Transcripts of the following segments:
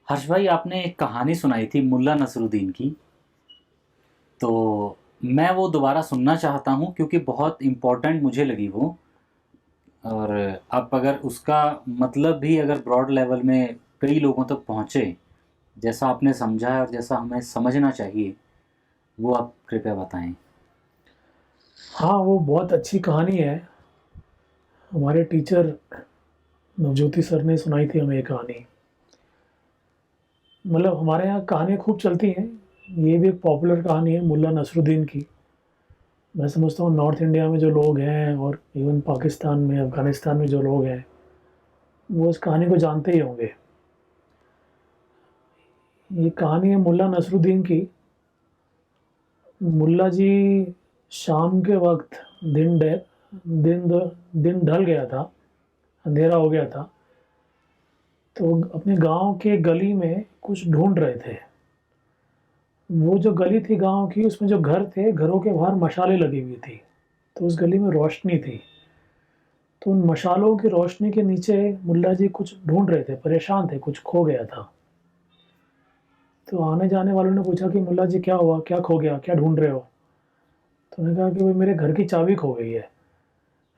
हर्ष भाई, आपने एक कहानी सुनाई थी मुल्ला नसरुद्दीन की। तो मैं वो दोबारा सुनना चाहता हूँ क्योंकि बहुत इम्पोर्टेंट मुझे लगी वो। और अब अगर उसका मतलब भी अगर ब्रॉड लेवल में कई लोगों तक पहुँचे, जैसा आपने समझा है और जैसा हमें समझना चाहिए, वो आप कृपया बताएं। हाँ, वो बहुत अच्छी कहानी है। हमारे टीचर नवज्योति सर ने सुनाई थी हमें ये कहानी। मतलब हमारे यहाँ कहानियाँ खूब चलती हैं। ये भी एक पॉपुलर कहानी है मुल्ला नसरुद्दीन की। मैं समझता हूँ नॉर्थ इंडिया में जो लोग हैं और इवन पाकिस्तान में, अफ़गानिस्तान में जो लोग हैं, वो इस कहानी को जानते ही होंगे। ये कहानी है मुल्ला नसरुद्दीन की। मुल्ला जी शाम के वक़्त दिन ढ दिन द दिन ढल गया था, अंधेरा हो गया था, तो अपने गाँव के गली में कुछ ढूँढ रहे थे। वो जो गली थी गाँव की, उसमें जो घर थे, घरों के बाहर मशालें लगी हुई थी, तो उस गली में रोशनी थी। तो उन मशालों की रोशनी के नीचे मुल्ला जी कुछ ढूँढ रहे थे, परेशान थे, कुछ खो गया था। तो आने-जाने वालों ने पूछा कि मुल्ला जी क्या हुआ? क्या खो गया? क्या ढूँढ रहे हो? तो उन्होंने कहा कि भाई मेरे घर की चाबी खो गई है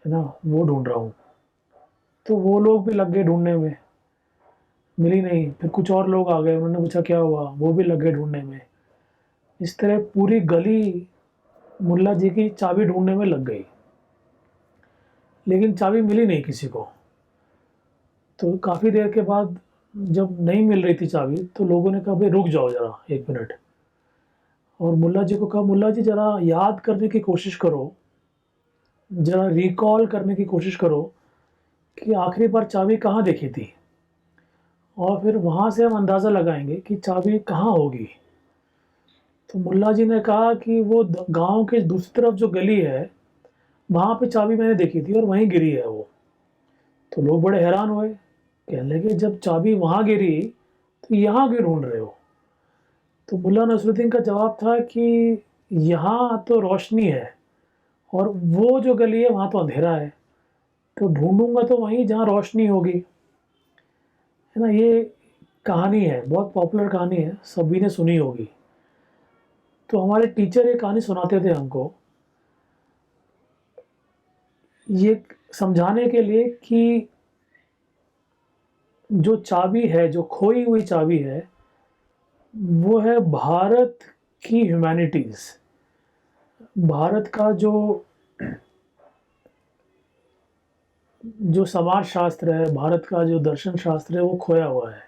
ना? वो ढूँढ रहा हूँ। तो वो लोग भी लग गए ढूँढने में, मिली नहीं। फिर कुछ और लोग आ गए, उन्होंने पूछा क्या हुआ? वो भी लग गए ढूँढने में। इस तरह पूरी गली मुल्ला जी की चाबी ढूँढने में लग गई। लेकिन चाबी मिली नहीं किसी को। तो काफ़ी देर के बाद जब नहीं मिल रही थी चाबी, तो लोगों ने कहा भाई रुक जाओ ज़रा 1 मिनट। और मुल्ला जी को कहा मुल्ला जी ज़रा याद करने की कोशिश करो, ज़रा रिकॉल करने की कोशिश करो कि आखिरी बार चाबी कहाँ देखी थी, और फिर वहाँ से हम अंदाज़ा लगाएंगे कि चाबी कहाँ होगी। तो मुल्ला जी ने कहा कि वो गांव के दूसरी तरफ जो गली है, वहाँ पे चाबी मैंने देखी थी और वहीं गिरी है वो। तो लोग बड़े हैरान हुए, कहने लगे जब चाबी वहाँ गिरी तो यहाँ क्यों ढूंढ रहे हो? तो मुल्ला नसरुद्दीन का जवाब था कि यहाँ तो रोशनी है और वो जो गली है वहाँ तो अंधेरा है, तो ढूंढूंगा तो वहीं जहाँ रोशनी होगी। है ना? ये कहानी है, बहुत पॉपुलर कहानी है, सभी ने सुनी होगी। तो हमारे टीचर ये कहानी सुनाते थे हमको, ये समझाने के लिए कि जो चाबी है, जो खोई हुई चाबी है, वो है भारत की ह्यूमैनिटीज़। भारत का जो जो समाज शास्त्र है, भारत का जो दर्शन शास्त्र है, वो खोया हुआ है।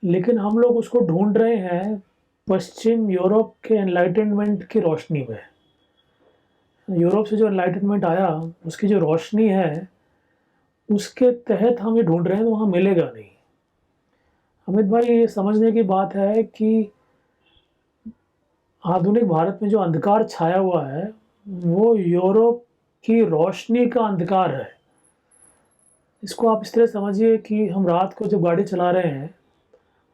लेकिन हम लोग उसको ढूंढ रहे हैं पश्चिम यूरोप के एनलाइटनमेंट की रोशनी में। यूरोप से जो एनलाइटनमेंट आया, उसकी जो रोशनी है, उसके तहत हम ये ढूंढ रहे हैं, तो वहाँ मिलेगा नहीं। अमित भाई, ये समझने की बात है कि आधुनिक भारत में जो अंधकार छाया हुआ है, वो यूरोप की रोशनी का अंधकार है। इसको आप इस तरह समझिए कि हम रात को जब गाड़ी चला रहे हैं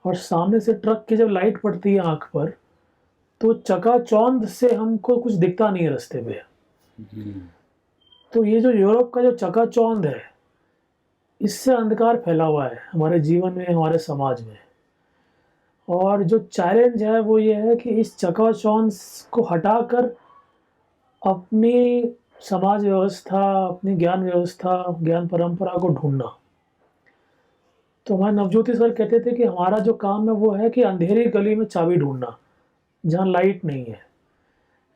और सामने से ट्रक की जब लाइट पड़ती है आँख पर, तो चकाचौंध से हमको कुछ दिखता नहीं है रास्ते पे। हम्म। तो ये जो यूरोप का जो चकाचौंध है, इससे अंधकार फैला हुआ है हमारे जीवन में, हमारे समाज में। और जो चैलेंज है वो ये है कि इस चकाचौंध को हटाकर अपनी समाज व्यवस्था, अपनी ज्ञान व्यवस्था, ज्ञान परंपरा को ढूँढना। तो हमारे नवज्योति सर कहते थे कि हमारा जो काम है वो है कि अंधेरी गली में चाबी ढूँढना, जहाँ लाइट नहीं है।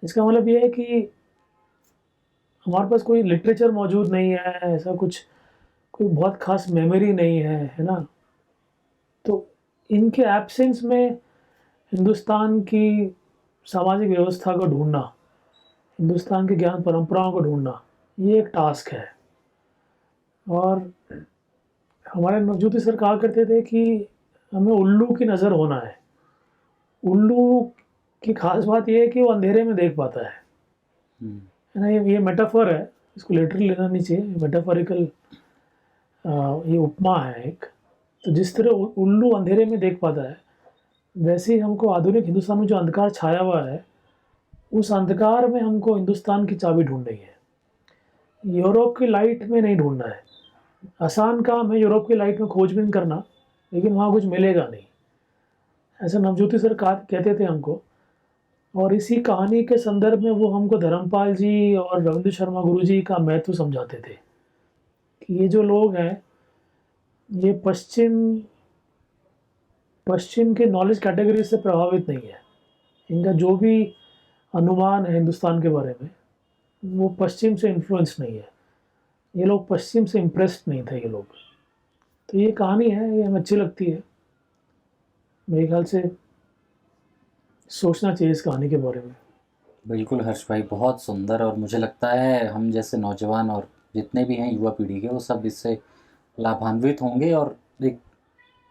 इसका मतलब ये है कि हमारे पास कोई लिटरेचर मौजूद नहीं है, ऐसा कुछ कोई बहुत ख़ास मेमोरी नहीं है ना? तो इनके एब्सेंस में हिंदुस्तान की सामाजिक व्यवस्था को ढूँढना, हिंदुस्तान की ज्ञान परंपराओं को ढूँढना, ये एक टास्क है। और हमारे नवज्योति सर कहा करते थे कि हमें उल्लू की नज़र होना है। उल्लू की ख़ास बात ये है कि वो अंधेरे में देख पाता हम्म। है ना? ये मेटाफर है, इसको लिटरली लेना नहीं चाहिए, मेटाफोरिकल ये उपमा है एक। तो जिस तरह उल्लू अंधेरे में देख पाता है, वैसे ही हमको आधुनिक हिंदुस्तान में जो अंधकार छाया हुआ है, उस अंधकार में हमको हिंदुस्तान की चाबी ढूँढनी है। यूरोप की लाइट में नहीं ढूँढना है। आसान काम है यूरोप की लाइट में खोजबीन करना, लेकिन वहाँ कुछ मिलेगा नहीं। ऐसा नवज्योति सर कहते थे हमको। और इसी कहानी के संदर्भ में वो हमको धर्मपाल जी और रविंद्र शर्मा गुरु जी का महत्व समझाते थे कि ये जो लोग हैं, ये पश्चिम के नॉलेज कैटेगरी से प्रभावित नहीं है। इनका जो भी अनुमान है हिंदुस्तान के बारे में, वो पश्चिम से इन्फ्लुएंस नहीं है। ये लोग पश्चिम से इम्प्रेस्ड नहीं थे ये लोग। तो ये कहानी है, ये हमें अच्छी लगती है। मेरे ख्याल से सोचना चाहिए इस कहानी के बारे में। बिल्कुल हर्ष भाई, बहुत सुंदर। और मुझे लगता है हम जैसे नौजवान और जितने भी हैं युवा पीढ़ी के, वो सब इससे लाभान्वित होंगे और एक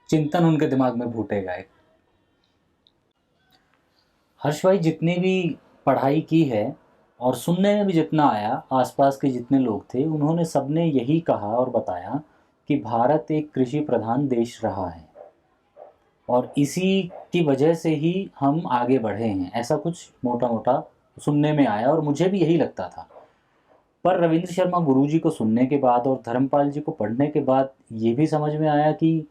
चिंतन उनके दिमाग में फूटेगा एक। हर्ष भाई, जितनी भी पढ़ाई की है और सुनने में भी जितना आया, आसपास के जितने लोग थे उन्होंने सबने यही कहा और बताया कि भारत एक कृषि प्रधान देश रहा है और इसी की वजह से ही हम आगे बढ़े हैं। ऐसा कुछ मोटा मोटा सुनने में आया और मुझे भी यही लगता था। पर रविंद्र शर्मा गुरुजी को सुनने के बाद और धर्मपाल जी को पढ़ने के बाद ये भी समझ में आया कि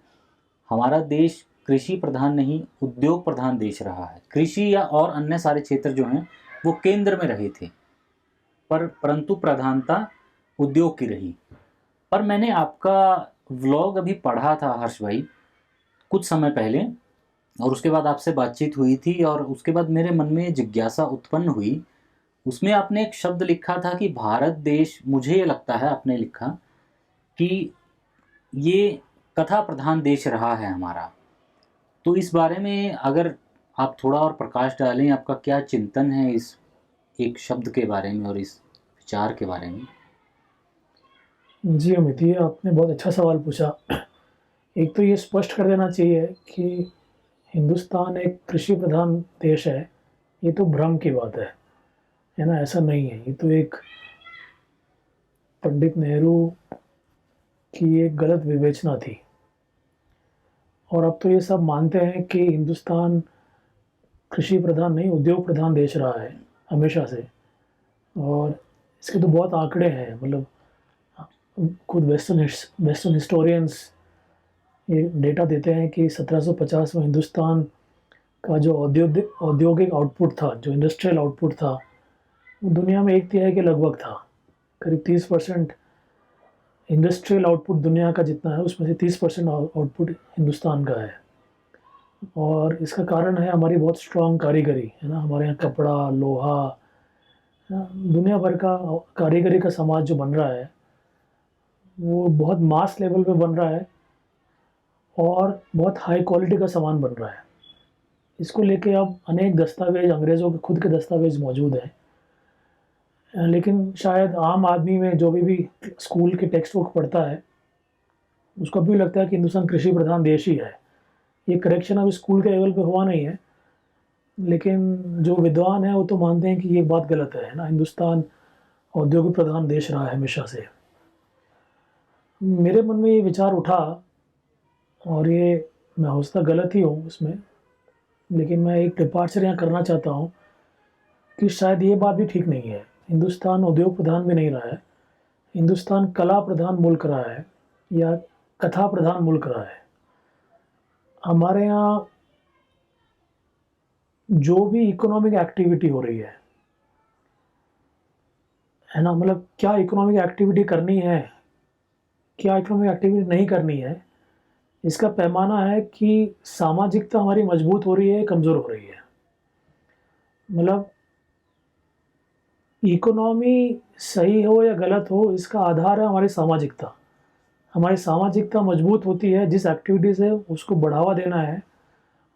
हमारा देश कृषि प्रधान नहीं, उद्योग प्रधान देश रहा है। कृषि या और अन्य सारे क्षेत्र जो हैं वो केंद्र में रहे थे, पर परंतु प्रधानता उद्योग की रही। पर मैंने आपका व्लॉग अभी पढ़ा था हर्ष भाई, कुछ समय पहले, और उसके बाद आपसे बातचीत हुई थी और उसके बाद मेरे मन में जिज्ञासा उत्पन्न हुई। उसमें आपने एक शब्द लिखा था कि भारत देश, मुझे ये लगता है आपने लिखा कि ये कथा प्रधान देश रहा है हमारा। तो इस बारे में अगर आप थोड़ा और प्रकाश डालें, आपका क्या चिंतन है इस एक शब्द के बारे में और इस विचार के बारे में? जी अमित, ये आपने बहुत अच्छा सवाल पूछा। एक तो ये स्पष्ट कर देना चाहिए कि हिंदुस्तान एक कृषि प्रधान देश है, ये तो भ्रम की बात है ना। ऐसा नहीं है, ये तो एक पंडित नेहरू की एक गलत विवेचना थी। और अब तो ये सब मानते हैं कि हिंदुस्तान कृषि प्रधान नहीं, उद्योग प्रधान देश रहा है हमेशा से। और इसके तो बहुत आंकड़े हैं, मतलब खुद वेस्टर्न हिस्टोरियंस ये डेटा देते हैं कि 1750 में हिंदुस्तान का जो औद्योगिक आउटपुट था, जो इंडस्ट्रियल आउटपुट था, वो दुनिया में 1/3 के लगभग था। करीब 30% इंडस्ट्रियल आउटपुट दुनिया का जितना है, उसमें से 30% आउटपुट हिंदुस्तान का है। और इसका कारण है हमारी बहुत स्ट्रॉन्ग कारीगरी, है ना। हमारे यहाँ कपड़ा, लोहा, दुनिया भर का कारीगरी का समाज जो बन रहा है, वो बहुत मास लेवल पे बन रहा है और बहुत हाई क्वालिटी का सामान बन रहा है। इसको लेके अब अनेक दस्तावेज, अंग्रेज़ों के खुद के दस्तावेज मौजूद हैं। लेकिन शायद आम आदमी में जो भी स्कूल के टेक्स्ट बुक पढ़ता है, उसको भी लगता है कि हिंदुस्तान कृषि प्रधान देश ही है। ये करेक्शन अभी स्कूल के लेवल पे हुआ नहीं है, लेकिन जो विद्वान हैं वो तो मानते हैं कि ये बात गलत है ना। हिंदुस्तान औद्योगिक प्रधान देश रहा है हमेशा से। मेरे मन में ये विचार उठा, और ये मैं हो सकता गलत ही हूँ इसमें, लेकिन मैं एक डिपार्चर यहाँ करना चाहता हूँ कि शायद ये बात भी ठीक नहीं है। हिंदुस्तान उद्योग प्रधान भी नहीं रहा है, हिंदुस्तान कला प्रधान मुल्क रहा है या कथा प्रधान मुल्क रहा है। हमारे यहाँ जो भी इकोनॉमिक एक्टिविटी हो रही है ना, मतलब क्या इकोनॉमिक एक्टिविटी करनी है, क्या इकोनॉमिक एक्टिविटी नहीं करनी है, इसका पैमाना है कि सामाजिकता हमारी मजबूत हो रही है, कमज़ोर हो रही है। मतलब इकोनॉमी सही हो या गलत हो, इसका आधार है हमारी सामाजिकता। हमारी सामाजिकता मजबूत होती है जिस एक्टिविटी से उसको बढ़ावा देना है,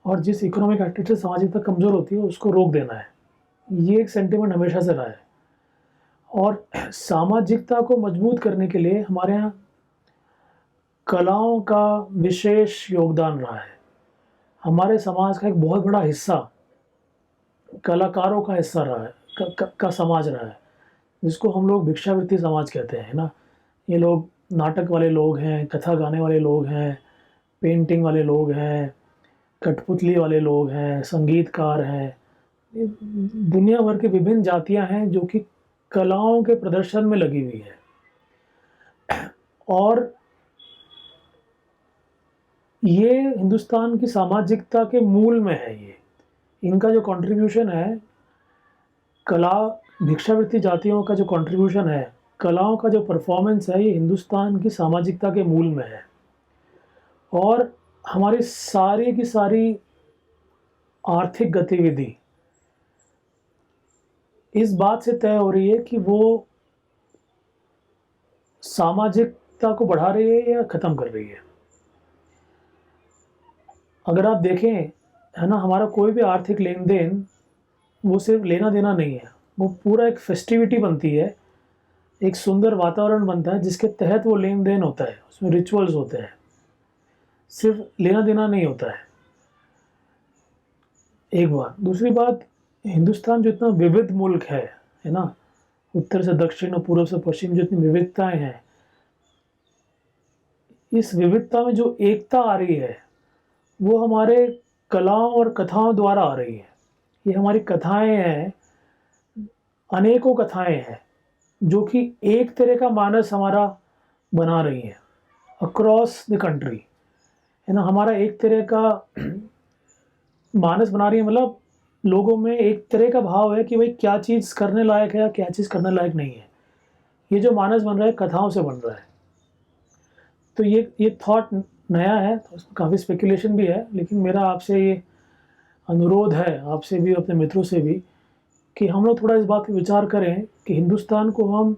और जिस इकोनॉमिक एक्टिविटी से सामाजिकता कमज़ोर होती है उसको रोक देना है। ये एक सेंटिमेंट हमेशा से रहा है। और सामाजिकता को मजबूत करने के लिए हमारे यहाँ कलाओं का विशेष योगदान रहा है। हमारे समाज का एक बहुत बड़ा हिस्सा कलाकारों का हिस्सा रहा है, का समाज रहा है, जिसको हम लोग भिक्षावृत्ति समाज कहते हैं ना। ये लोग नाटक वाले लोग हैं, कथा गाने वाले लोग हैं, पेंटिंग वाले लोग हैं, कठपुतली वाले लोग हैं, संगीतकार हैं। ये दुनिया भर की विभिन्न जातियां हैं जो कि कलाओं के प्रदर्शन में लगी हुई है। और ये हिंदुस्तान की सामाजिकता के मूल में है। ये इनका जो कंट्रीब्यूशन है, कला भिक्षावृत्ति जातियों का जो कंट्रीब्यूशन है, कलाओं का जो परफॉर्मेंस है, ये हिंदुस्तान की सामाजिकता के मूल में है। और हमारी सारी की सारी आर्थिक गतिविधि इस बात से तय हो रही है कि वो सामाजिकता को बढ़ा रही है या ख़त्म कर रही है। अगर आप देखें, है ना, हमारा कोई भी आर्थिक लेन देन वो सिर्फ लेना देना नहीं है, वो पूरा एक फेस्टिविटी बनती है, एक सुंदर वातावरण बनता है जिसके तहत वो लेन देन होता है, उसमें रिचुअल्स होते हैं, सिर्फ लेना देना नहीं होता है। एक बात। दूसरी बात, हिंदुस्तान जो इतना विविध मुल्क है ना, उत्तर से दक्षिण और पूर्व से पश्चिम जो इतनी विविधताएं हैं, इस विविधता में जो एकता आ रही है वो हमारे कलाओं और कथाओं द्वारा आ रही है। ये हमारी कथाएं हैं, अनेकों कथाएं हैं जो कि एक तरह का मानस हमारा बना रही हैं अक्रॉस द कंट्री, है ना। हमारा एक तरह का मानस बना रही है, मतलब लोगों में एक तरह का भाव है कि भाई क्या चीज़ करने लायक है या क्या चीज़ करने लायक नहीं है। ये जो मानस बन रहा है कथाओं से बन रहा है। तो ये थॉट नया है, तो उसमें काफ़ी स्पेकुलेशन भी है, लेकिन मेरा आपसे ये अनुरोध है, आपसे भी अपने मित्रों से भी, कि हम लोग थोड़ा इस बात पर विचार करें कि हिंदुस्तान को हम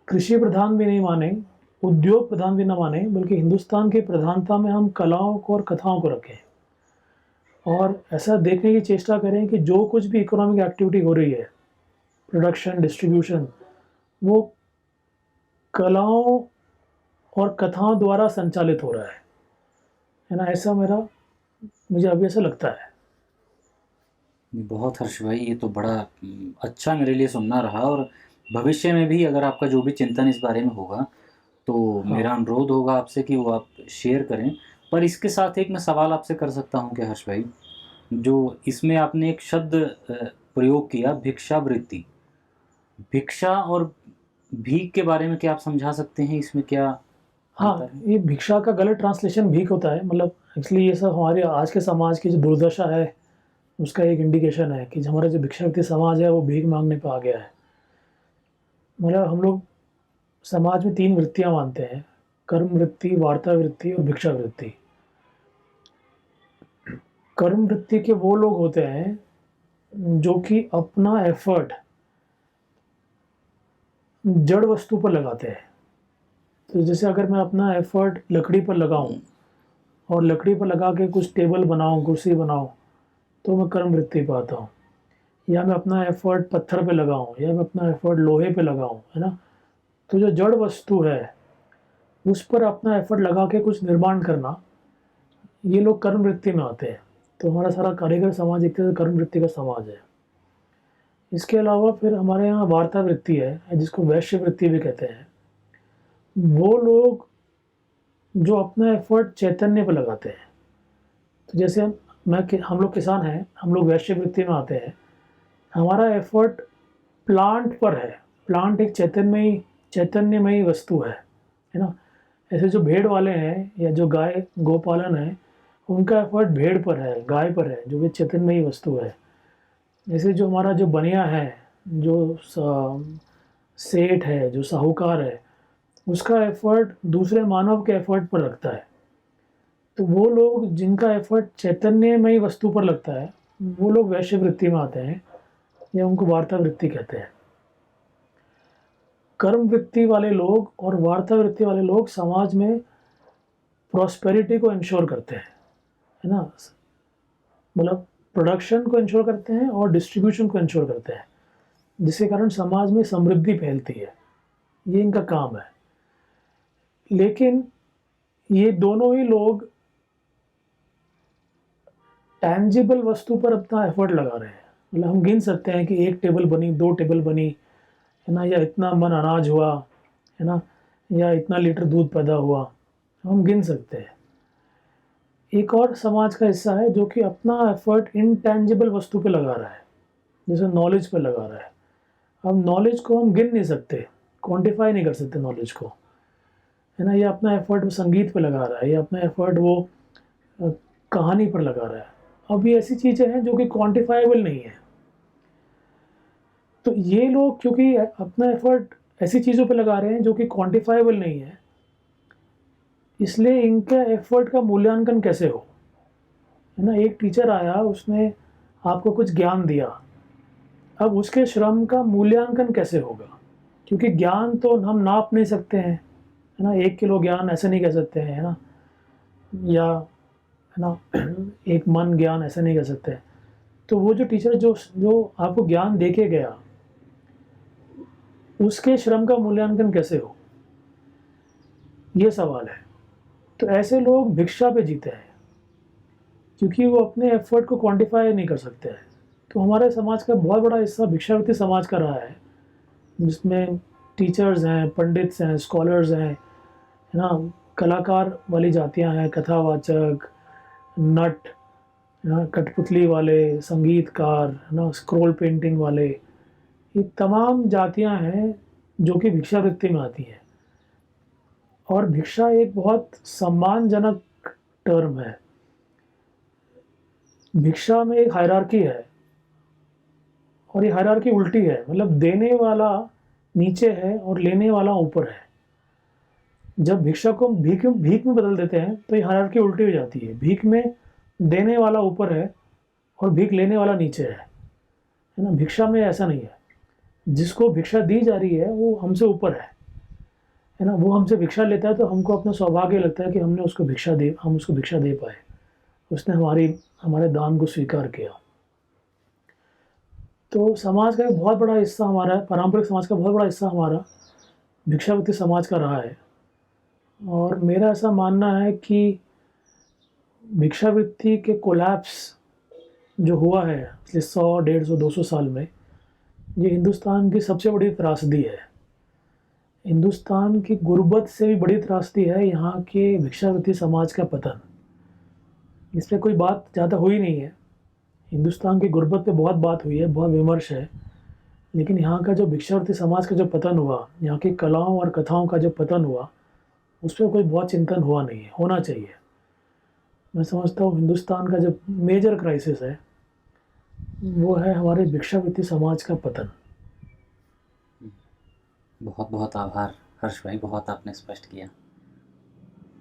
कृषि प्रधान भी नहीं माने, उद्योग प्रधान भी ना माने, बल्कि हिंदुस्तान की प्रधानता में हम कलाओं को और कथाओं को रखें। और ऐसा देखने की चेष्टा करें कि जो कुछ भी इकोनॉमिक एक्टिविटी हो रही है, प्रोडक्शन, डिस्ट्रीब्यूशन, वो कलाओं और कथाओं द्वारा संचालित हो रहा है ना। ऐसा मुझे अभी ऐसा लगता है। बहुत हर्ष भाई, ये तो बड़ा अच्छा मेरे लिए सुनना रहा। और भविष्य में भी अगर आपका जो भी चिंतन इस बारे में होगा तो हाँ, मेरा अनुरोध होगा आपसे कि वो आप शेयर करें। पर इसके साथ एक मैं सवाल आपसे कर सकता हूँ क्या हर्ष भाई? जो इसमें आपने एक शब्द प्रयोग किया, भिक्षावृत्ति। भिक्षा और भीख के बारे में क्या आप समझा सकते हैं, इसमें क्या अंतर हाँ, है? ये भिक्षा का गलत ट्रांसलेशन भीख होता है, मतलब एक्चुअली ये सब हमारे आज के समाज की जो दुर्दशा है उसका एक इंडिकेशन है कि हमारा जो भिक्षावृत्ति समाज है वो भीख मांगने पे आ गया है। मतलब हम लोग समाज में 3 वृत्तियाँ मानते हैं: कर्म वृत्ति, वार्ता वृत्ति और भिक्षा वृत्ति। कर्म वृत्ति के वो लोग होते हैं जो कि अपना एफर्ट जड़ वस्तु पर लगाते हैं। तो जैसे अगर मैं अपना एफर्ट लकड़ी पर लगाऊं और लकड़ी पर लगा के कुछ टेबल बनाऊं, कुर्सी बनाऊं, तो मैं कर्म वृत्ति पे आता हूँ। या मैं अपना एफर्ट पत्थर पे लगाऊं, या मैं अपना एफर्ट लोहे पे लगाऊं, है ना। तो जो जड़ वस्तु है उस पर अपना एफर्ट लगा के कुछ निर्माण करना, ये लोग कर्म वृत्ति में आते हैं। तो हमारा सारा कारीगर समाज एक तरह से कर्म वृत्ति का समाज है। इसके अलावा फिर हमारे यहाँ वार्ता वृत्ति है, जिसको वैश्य वृत्ति भी कहते हैं। वो लोग जो अपना एफर्ट चैतन्य पर लगाते हैं। तो जैसे हम लोग किसान हैं, हम लोग वैश्य वृत्ति में आते हैं। हमारा एफर्ट प्लांट पर है। प्लांट एक चैतन्यमयी वस्तु है ना। ऐसे जो भेड़ वाले हैं या जो गाय गोपालन है, उनका एफर्ट भेड़ पर है, गाय पर है, जो कि चैतन्यमयी वस्तु है। जैसे जो हमारा जो बनिया है, जो सेठ है, जो साहूकार है, उसका एफर्ट दूसरे मानव के एफर्ट पर लगता है। तो वो लोग जिनका एफर्ट चैतन्यमयी वस्तु पर लगता है, वो लोग वैश्य वृत्ति में आते हैं, या उनको वार्ता वृत्ति कहते हैं। कर्म वृत्ति वाले लोग और वार्ता वृत्ति वाले लोग समाज में प्रॉस्पेरिटी को इंश्योर करते हैं, है ना। मतलब प्रोडक्शन को इंश्योर करते हैं और डिस्ट्रीब्यूशन को इंश्योर करते हैं, जिसके कारण समाज में समृद्धि फैलती है। ये इनका काम है। लेकिन ये दोनों ही लोग टैंजिबल वस्तु पर अपना एफर्ट लगा रहे हैं। मतलब हम गिन सकते हैं कि 1 टेबल बनी, 2 टेबल बनी, है ना, या इतना मन अनाज हुआ, है ना, या इतना लीटर दूध पैदा हुआ, हम गिन सकते हैं। एक और समाज का हिस्सा है जो कि अपना एफर्ट इनटैंजिबल वस्तु पे लगा रहा है, जैसे नॉलेज पे लगा रहा है। अब नॉलेज को हम गिन नहीं सकते, क्वांटिफाई नहीं कर सकते नॉलेज को, है ना। ये अपना एफर्ट वो संगीत पे लगा रहा है, या अपना एफर्ट वो कहानी पर लगा रहा है। अब ये ऐसी चीज़ें हैं जो कि क्वांटिफाइबल नहीं है। तो ये लोग क्योंकि अपना एफर्ट ऐसी चीज़ों पे लगा रहे हैं जो कि क्वांटिफाइबल नहीं है, इसलिए इनका एफर्ट का मूल्यांकन कैसे हो, है ना। एक टीचर आया, उसने आपको कुछ ज्ञान दिया, अब उसके श्रम का मूल्यांकन कैसे होगा, क्योंकि ज्ञान तो हम नाप नहीं सकते हैं, है ना। 1 किलो ज्ञान ऐसे नहीं कह सकते हैं, है ना, या है ना 1 मन ज्ञान ऐसे नहीं कह सकते हैं। तो वो जो टीचर जो जो आपको ज्ञान दे के गया, उसके श्रम का मूल्यांकन कैसे हो, ये सवाल है। तो ऐसे लोग भिक्षा पे जीते हैं, क्योंकि वो अपने एफर्ट को क्वांटिफाई नहीं कर सकते हैं। तो हमारे समाज का बहुत बड़ा हिस्सा भिक्षावृत्ति समाज का रहा है, जिसमें टीचर्स हैं, पंडित्स हैं, स्कॉलर्स हैं, है ना, कलाकार वाली जातियां हैं, कथावाचक, नट, है ना, कठपुतली वाले, संगीतकार, है ना, स्क्रॉल पेंटिंग वाले, ये तमाम जातियां हैं जो कि भिक्षावृत्ति में आती हैं। और भिक्षा एक बहुत सम्मानजनक टर्म है। भिक्षा में एक हायरार्की है, और ये हायरार्की उल्टी है, मतलब देने वाला नीचे है और लेने वाला ऊपर है। जब भिक्षा को भीख भीख में बदल देते हैं तो ये हायरार्की उल्टी हो जाती है। भीख में देने वाला ऊपर है और भीख लेने वाला नीचे है ना। भिक्षा में ऐसा नहीं है, जिसको भिक्षा दी जा रही है वो हमसे ऊपर है ना। वो हमसे भिक्षा लेता है तो हमको अपना सौभाग्य लगता है कि हम उसको भिक्षा दे पाए, उसने हमारे दान को स्वीकार किया। तो समाज का एक बहुत बड़ा हिस्सा हमारा, पारंपरिक समाज का बहुत बड़ा हिस्सा हमारा भिक्षावृत्ति समाज का रहा है। और मेरा ऐसा मानना है कि भिक्षावृत्ति के कोलैप्स जो हुआ है पिछले 100, 150, 200 साल में, ये हिंदुस्तान की सबसे बड़ी त्रासदी है। हिंदुस्तान की गुर्बत से भी बड़ी त्रासदी है यहाँ के भिक्षावृत्ति समाज का पतन। इस पर कोई बात ज़्यादा हुई नहीं है। हिंदुस्तान की गुर्बत पे बहुत बात हुई है, बहुत विमर्श है, लेकिन यहाँ का जो भिक्षावृत्ति समाज का जो पतन हुआ, यहाँ की कलाओं और कथाओं का जो पतन हुआ, उस पर कोई बहुत चिंतन हुआ नहीं है, होना चाहिए। मैं समझता हूँ हिंदुस्तान का जो मेजर क्राइसिस है वो है हमारे भिक्षावृत्ति समाज का पतन। बहुत बहुत आभार हर्ष भाई, बहुत आपने स्पष्ट किया।